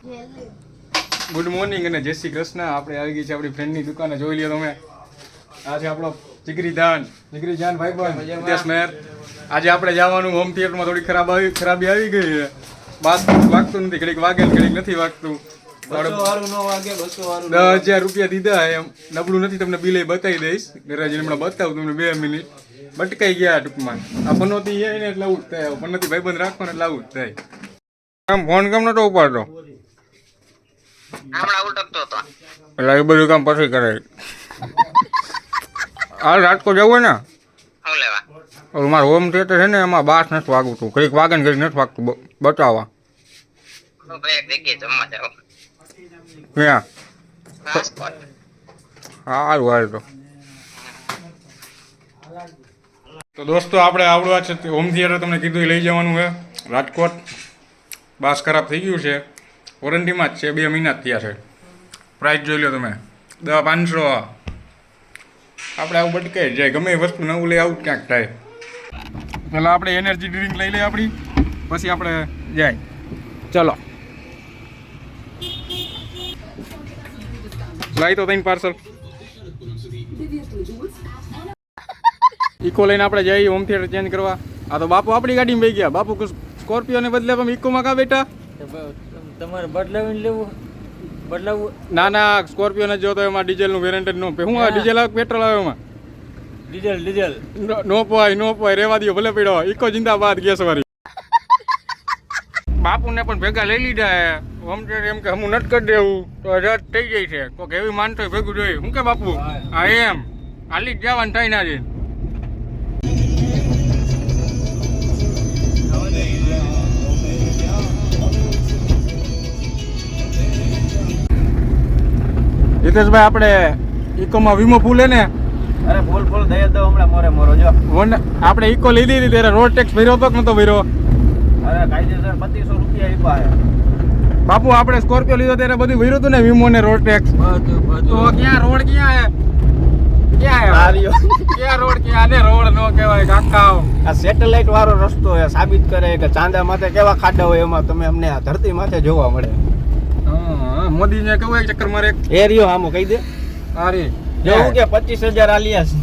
Good morning અને જય શ્રી કૃષ્ણ. આપણે આવી ગઈ છે આપણી ફ્રેન્ડની દુકાને. જોઈ લ્યો તમે, આ છે આપણો જીગરી જાન ભાઈ વિદેશ મેર. આજે આપણે જવાનું હોમ થિયેટરમાં. થોડી ખરાબી આવી ગઈ છે. બાસ વાગતું નથી, ઘડીક વાગે ઘડીક નથી વાગતું. 10,000 રૂપિયા દીધા એમ. નબળું નથી, તમને બિલે બતાવી દઈશ. ઘરે જઈને હમણાં બતાવું તમને 2 મિનિટ. બટકાઈ ગયા ટૂંકમાં. આ પનોતી જાય ને એટલે આવું જ થાય. પનોતી ભાઈબંધ રાખો ને એટલે આવું જ થાય. આમ ફોન કેમ નતો ઉપાડતો? એટલે એ બધું કામ પછી કરે. હાલ રાજકોટ જવું ને, મારું હોમ થિયેટર છે ને, એમાં બાસ નથી વાગતું. ઘડીક વાગે ને ઘડીક નથી વાગતું. બતાવવા ક્યાં? સારું હાલ તો દોસ્તો, આપણે આવડવા છે હોમ થિયેટર. તમને કીધું લઈ જવાનું છે રાજકોટ. બાસ ખરાબ થઈ ગયું છે, વોરંટીમાં જ છે. 2 મહિના જ થયા છે. પ્રાઇસ જોઈ લો તમે, 500. આપણે આવું બટકાઈ જાય. ગમે એ વસ્તુ નવું લઈ આવું ક્યાંક થાય. પેલા આપણે એનર્જી ડ્રિંક લઈ લઈએ આપણી, પછી આપણે જાય. ચલો લાવી તો 3 પાર્સલ. ઇકો લઈને આપણે જઈએ હોમ થિયેટર ચેન્જ કરવા. આ તો બાપુ આપણી ગાડીમાં બેસી ગયા. બાપુ સ્કોર્પિયોને બદલે તમે ઇકોમાં કા બેઠા? તમારે બદલાવીને લેવું? બદલાવું? ના ના, સ્કોર્પિયો ને જો તો એમાં ડીઝલનું વેરિયન્ટ જ ન. હું આ ડીઝલ આવે પેટ્રોલ આવે એમાં? ડીઝલ નો પોય રેવા દો. ભલે પડ્યો ઇકો જિંદાબાદ ગેસ વાળી. બાપુને પણ ભેગા લઈ લીધા. હોમ થિયેટર એમ કે હું નટ કરી દેવું તો રદ થઈ જાય છે. કોઈક એવી માનતો ભેગું જોઈએ. શું કે બાપુ? હા એમ હાલી જ જવાનું થાય ના છે. હિતેશભાઈ, આપણે ઇકોમાં વીમો ફૂલે ને? અરે ફૂલ દઈ દો હમણાં મોરે જો. આપણે ઇકો લીધી હતી ત્યારે રોડ ટેક્સ ભર્યો હતો કે નતો ભર્યો? અરે કાયદેસર 2500 રૂપિયા ઇકો આવ્યા. બાપુ આપણે સ્કોર્પિયો લીધો ત્યારે બધું ભર્યું હતું ને, વીમો ને રોડ ટેક્સ બધું. તો ક્યાં રોડ ક્યાં રોડ ક્યાં? ને રોડ નો કહેવાય કાકા. આ સેટેલાઇટ વાળો રસ્તો એ સાબિત કરે કે ચાંદા માથે કેવા ખાડા હોય એમાં તમે અમને આ ધરતી માથે જોવા મળે. મોદી ને કેવું એક ચક્કર મારે એરિયો આમો કહી દે. અરે જેવું કે 25,000 આલિયા છે.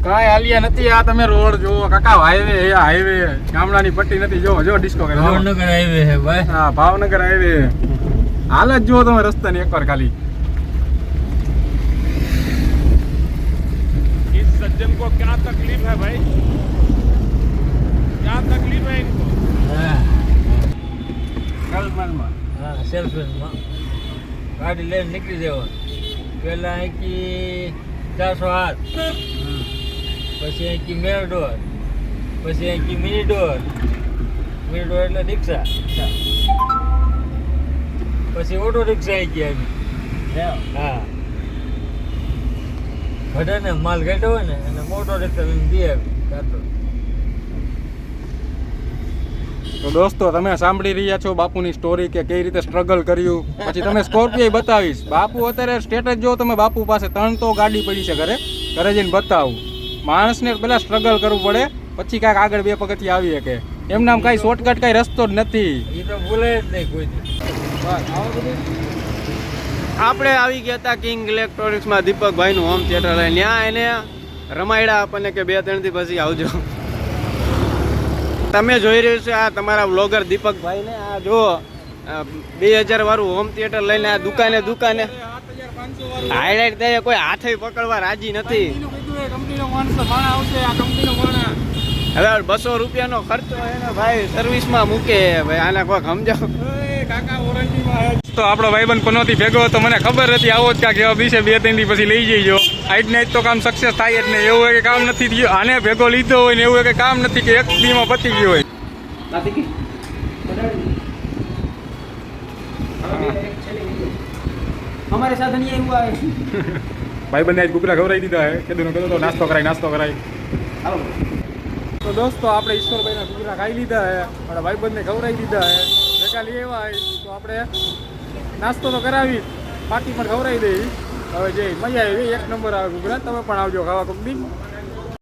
કાંઈ આલિયા નથી. આ તમે રોડ જોવો કાકા. હાઈવે ગામડાની પટ્ટી નથી. જો ડિસ્કો કરે. ભાવનગર હાઈવે હે ભાઈ. હા, ભાવનગર હાઈવે. હાલ જ જુઓ તમે રસ્તાની એકવાર ખાલી. इस सज्जन को क्या तकलीफ है भाई? क्या तकलीफ है इनको? સેલ્સમેનમાં ગાડી લઈને નીકળી જવા. પહેલાં અહીંથી 408, પછી અહીંથી મેર ડોર, પછી અહીંથી મિની ડોર એટલે રિક્ષા, પછી ઓટો રિક્ષા અહીંથી આવી. હા, બધાને માલ ઘટે હોય ને અને મોટો રિક્ષા લઈને દે આવી કાતો. તો દોસ્તો, તમે સાંભળી રહ્યા છો બાપુની સ્ટોરી કે કઈ રીતે સ્ટ્રગલ કર્યું. પછી તમે સ્કોર્પિયો બતાવીશ. બાપુ અત્યારે સ્ટેટસ જો તમે બાપુ પાસે 3 તો ગાડી પડી છે ઘરે જઈને બતાવું. માણસને પહેલાં સ્ટ્રગલ કરવું પડે, પછી કાંઈક આગળ 2 પગથિયાં આવી શકે. એમને આમ કાંઈ શોર્ટકટ કાંઈ રસ્તો જ નથી. એ તો ભૂલે જ નહીં કોઈ. આપણે આવી ગયા હતા કિંગ ઇલેક્ટ્રોનિક્સમાં દીપકભાઈનું હોમ થિયેટર લઈને. ત્યાં એને રમાયડા આપણને કે 2-3 દી પછી આવજો. તમે જોઈ રહ્યો છો આ તમારા વ્લોગર દીપકભાઈને. આ જો 2000 વાળું હોમ થિયેટર લઈને આ દુકાને હાઈલાઇટ થાય. કોઈ હાથે પકડવા રાજી નથી. હવે 200 રૂપિયાનો ખર્ચો એને ભાઈ સર્વિસમાં મૂકે. ભાઈ આને કોઈ સમજાવો. તો આપણો ભાઈબંધ પનોતી ભેગો હતો. મને ખબર હતી આવો જ કાંક જવાબ દીશે. 2-3 દી પછી લઈ જઈજો. આજ તો કામ સક્સેસ થાય જ નહીં. એવું હોય કે કામ નથી થયું. આને ભેગો લીધો હોય ને એવું હોય કે કામ નથી કે 1 દીમાં પતી ગયું હોય. અમારે સાથે નહીં એવું આવે. ભાઈબંધે આજ ગુગરા ખવડાવી દીધા હે. કીધું તો નાસ્તો કરાય. તો દોસ્તો, આપણે ઈશ્વરભાઈના ગુગરા ખાઈ લીધા હે. મારા ભાઈબંધને ખવડાવી દીધા હે. ભેગા લઈ આવ્યા તો આપણે નાસ્તો તો કરાવી, પાર્ટી પણ ખવડાવી દઈ. હવે જે મજા આવી 1 નંબર આવે ગુગરા. તમે પણ આવજો ખાવા કોક દી.